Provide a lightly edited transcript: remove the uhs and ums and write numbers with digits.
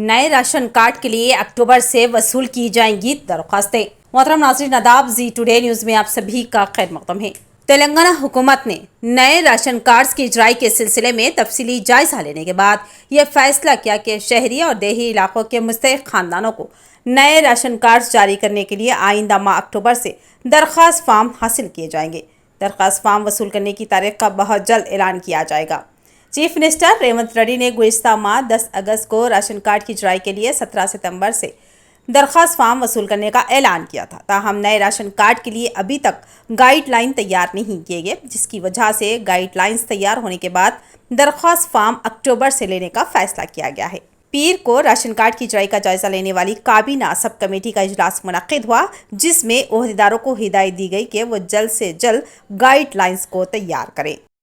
نئے ration card کے لیے اکتوبر سے وصول کی جائیں گی درخواستیں۔ محترم ناظرین آداب، زی ٹوڈے نیوز میں آپ سبھی کا خیر مقدم ہے۔ تلنگانہ حکومت نے نئے راشن کارڈز کی اجرائی کے سلسلے میں تفصیلی جائزہ لینے کے بعد یہ فیصلہ کیا کہ شہری اور دیہی علاقوں کے مستحق خاندانوں کو نئے راشن کارڈز جاری کرنے کے لیے آئندہ ماہ اکتوبر سے درخواست فارم حاصل کیے جائیں گے۔ درخواست فارم وصول کرنے کی تاریخ کا بہت جلد اعلان کیا جائے گا۔ چیف منسٹر ریونت ریڈی نے گزشتہ ماہ 10 اگست کو راشن کارڈ کی اجرائی کے لیے 17 ستمبر سے درخواست فارم وصول کرنے کا اعلان کیا تھا۔ تاہم نئے راشن کارڈ کے لیے ابھی تک گائیڈ لائن تیار نہیں کیے گئے، جس کی وجہ سے گائیڈ لائنز تیار ہونے کے بعد درخواست فارم اکتوبر سے لینے کا فیصلہ کیا گیا ہے۔ پیر کو راشن کارڈ کی اجرائی کا جائزہ لینے والی کابینہ سب کمیٹی کا اجلاس منعقد ہوا، جس میں عہدیداروں کو ہدایت دی گئی کہ وہ جلد سے جلد گائیڈ لائنز کو تیار کریں۔